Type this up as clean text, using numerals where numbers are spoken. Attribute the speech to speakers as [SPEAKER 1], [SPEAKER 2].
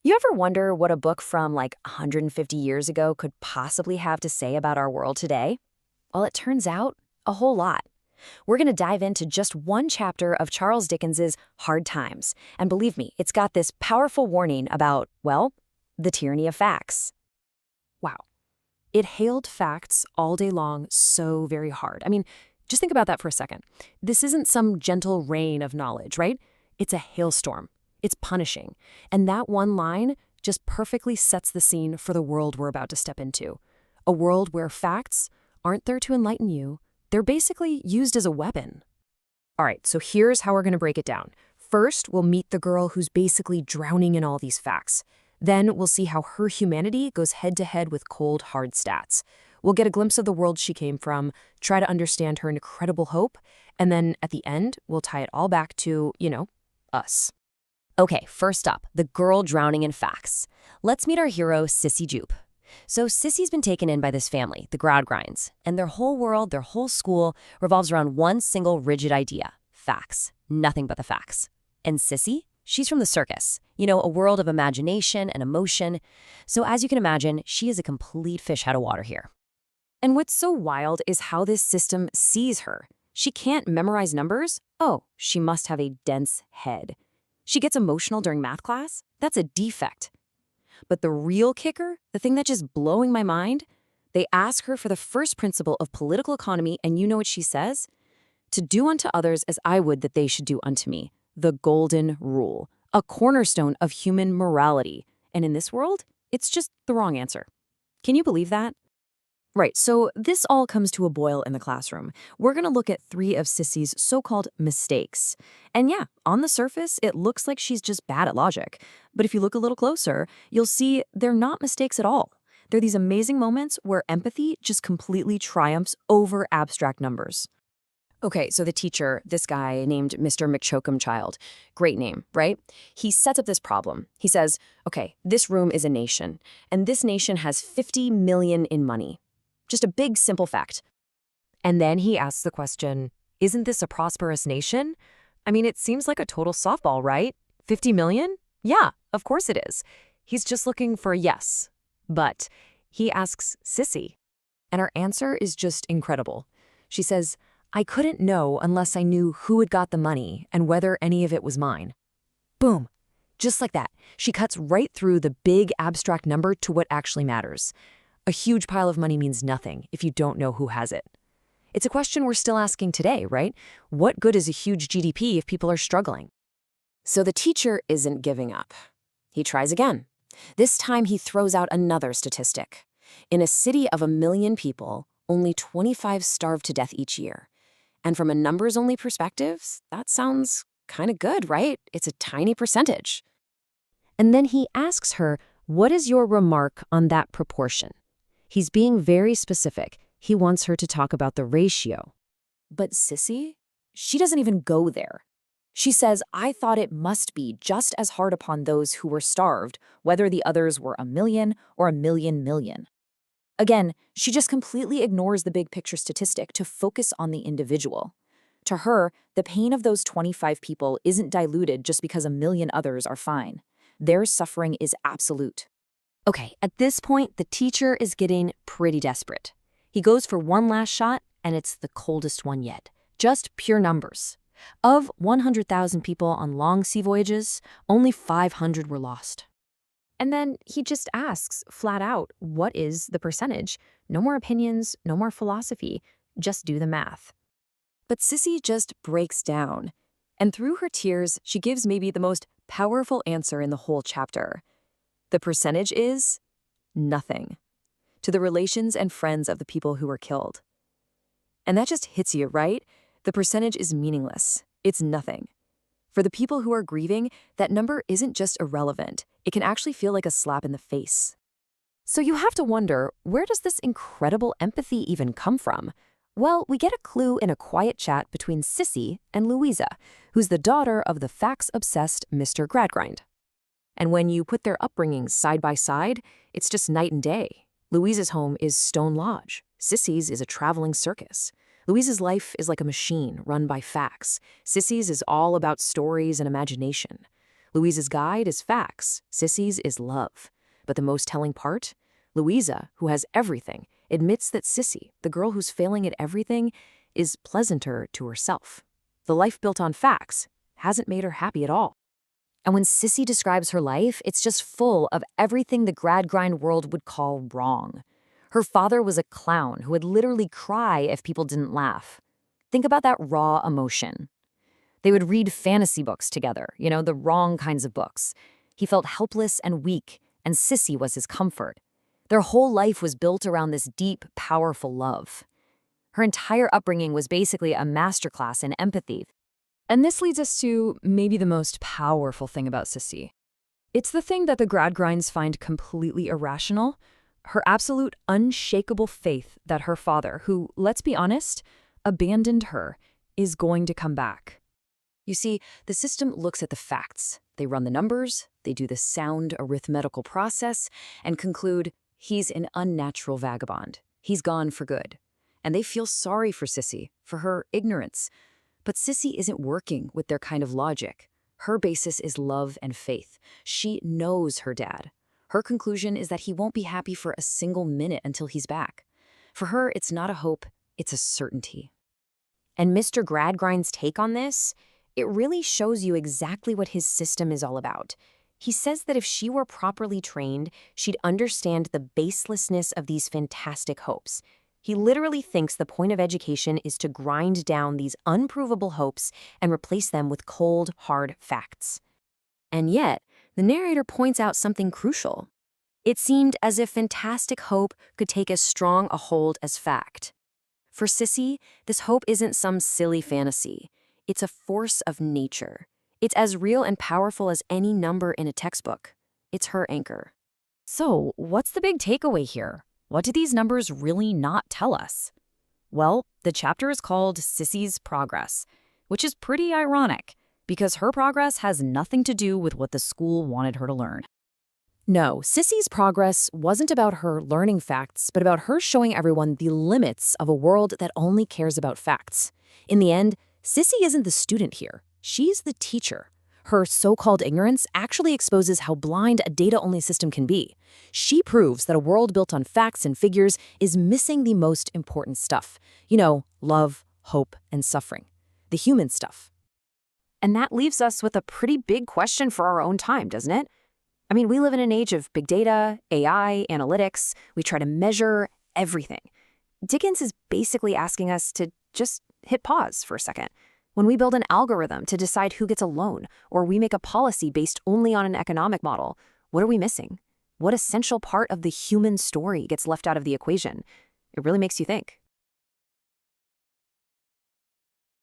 [SPEAKER 1] You ever wonder what a book from like 150 years ago could possibly have to say about our world today? Well, it turns out a whole lot. We're going to dive into just one chapter of Charles Dickens's Hard Times. And believe me, it's got this powerful warning about, well, the tyranny of facts.
[SPEAKER 2] Wow. It hailed facts all day long so very hard. I mean, just think about that for a second. This isn't some gentle rain of knowledge, right? It's a hailstorm. It's punishing. And that one line just perfectly sets the scene for the world we're about to step into. A world where facts aren't there to enlighten you. They're basically used as a weapon. All right, so here's how we're going to break it down. First, we'll meet the girl who's basically drowning in all these facts. Then we'll see how her humanity goes head-to-head with cold, hard stats. We'll get a glimpse of the world she came from, try to understand her incredible hope, and then at the end, we'll tie it all back to, us.
[SPEAKER 1] Okay, first up, the girl drowning in facts. Let's meet our hero, Sissy Jupe. So Sissy's been taken in by this family, the Gradgrinds, and their whole world, their whole school, revolves around one single rigid idea: facts. Nothing but the facts. And Sissy? She's from the circus, a world of imagination and emotion. So as you can imagine, she is a complete fish out of water here. And what's so wild is how this system sees her. She can't memorize numbers? Oh, she must have a dense head. She gets emotional during math class? That's a defect. But the real kicker, the thing that's just blowing my mind, they ask her for the first principle of political economy, and you know what she says? To do unto others as I would that they should do unto me. The golden rule, a cornerstone of human morality. And in this world, it's just the wrong answer. Can you believe that? Right, so this all comes to a boil in the classroom. We're going to look at 3 of Sissy's so-called mistakes. And yeah, on the surface, it looks like she's just bad at logic. But if you look a little closer, you'll see they're not mistakes at all. They're these amazing moments where empathy just completely triumphs over abstract numbers. Okay, so the teacher, this guy named Mr. McChoakumchild, great name, right? He sets up this problem. He says, okay, this room is a nation, and this nation has 50 million in money. Just a big, simple fact.
[SPEAKER 2] And then he asks the question, isn't this a prosperous nation? I mean, it seems like a total softball, right? 50 million? Yeah, of course it is. He's just looking for a yes. But he asks Sissy, and her answer is just incredible. She says, I couldn't know unless I knew who had got the money and whether any of it was mine. Boom. Just like that. She cuts right through the big abstract number to what actually matters. A huge pile of money means nothing if you don't know who has it. It's a question we're still asking today, right? What good is a huge GDP if people are struggling?
[SPEAKER 1] So the teacher isn't giving up. He tries again. This time he throws out another statistic. In a city of 1 million people, only 25 starve to death each year. And from a numbers-only perspective, that sounds kind of good, right? It's a tiny percentage.
[SPEAKER 2] And then he asks her, what is your remark on that proportion? He's being very specific. He wants her to talk about the ratio.
[SPEAKER 1] But Sissy, she doesn't even go there. She says, I thought it must be just as hard upon those who were starved, whether the others were 1 million or 1 million million. Again, she just completely ignores the big picture statistic to focus on the individual. To her, the pain of those 25 people isn't diluted just because 1 million others are fine. Their suffering is absolute.
[SPEAKER 2] Okay, at this point, the teacher is getting pretty desperate. He goes for one last shot, and it's the coldest one yet. Just pure numbers. Of 100,000 people on long sea voyages, only 500 were lost. And then he just asks, flat out, what is the percentage? No more opinions, no more philosophy, just do the math.
[SPEAKER 1] But Sissy just breaks down. And through her tears, she gives maybe the most powerful answer in the whole chapter. The percentage is nothing to the relations and friends of the people who were killed. And that just hits you, right? The percentage is meaningless. It's nothing. For the people who are grieving, that number isn't just irrelevant. It can actually feel like a slap in the face. So you have to wonder, where does this incredible empathy even come from? Well, we get a clue in a quiet chat between Sissy and Louisa, who's the daughter of the facts-obsessed Mr. Gradgrind. And when you put their upbringings side by side, it's just night and day. Louisa's home is Stone Lodge. Sissy's is a traveling circus. Louisa's life is like a machine run by facts. Sissy's is all about stories and imagination.
[SPEAKER 2] Louisa's guide is facts, Sissy's is love. But the most telling part? Louisa, who has everything, admits that Sissy, the girl who's failing at everything, is pleasanter to herself. The life built on facts hasn't made her happy at all.
[SPEAKER 1] And when Sissy describes her life, it's just full of everything the grad grind world would call wrong. Her father was a clown who would literally cry if people didn't laugh. Think about that raw emotion. They would read fantasy books together, the wrong kinds of books. He felt helpless and weak, and Sissy was his comfort. Their whole life was built around this deep, powerful love. Her entire upbringing was basically a masterclass in empathy.
[SPEAKER 2] And this leads us to maybe the most powerful thing about Sissy. It's the thing that the grad grinds find completely irrational, her absolute unshakable faith that her father, who, let's be honest, abandoned her, is going to come back.
[SPEAKER 1] You see, the system looks at the facts. They run the numbers, they do the sound arithmetical process, and conclude he's an unnatural vagabond. He's gone for good. And they feel sorry for Sissy, for her ignorance. But Sissy isn't working with their kind of logic. Her basis is love and faith. She knows her dad. Her conclusion is that he won't be happy for a single minute until he's back. For her, it's not a hope, it's a certainty. And Mr. Gradgrind's take on this? It really shows you exactly what his system is all about. He says that if she were properly trained, she'd understand the baselessness of these fantastic hopes. He literally thinks the point of education is to grind down these unprovable hopes and replace them with cold, hard facts. And yet, the narrator points out something crucial. It seemed as if fantastic hope could take as strong a hold as fact. For Sissy, this hope isn't some silly fantasy. It's a force of nature. It's as real and powerful as any number in a textbook. It's her anchor.
[SPEAKER 2] So, what's the big takeaway here? What do these numbers really not tell us? Well, the chapter is called Sissy's Progress, which is pretty ironic, because her progress has nothing to do with what the school wanted her to learn. No, Sissy's progress wasn't about her learning facts, but about her showing everyone the limits of a world that only cares about facts. In the end, Sissy isn't the student here. She's the teacher. Her so-called ignorance actually exposes how blind a data-only system can be. She proves that a world built on facts and figures is missing the most important stuff. Love, hope, and suffering. The human stuff. And that leaves us with a pretty big question for our own time, doesn't it? I mean, we live in an age of big data, AI, analytics. We try to measure everything. Dickens is basically asking us to just hit pause for a second. When we build an algorithm to decide who gets a loan, or we make a policy based only on an economic model, what are we missing? What essential part of the human story gets left out of the equation? It really makes you think.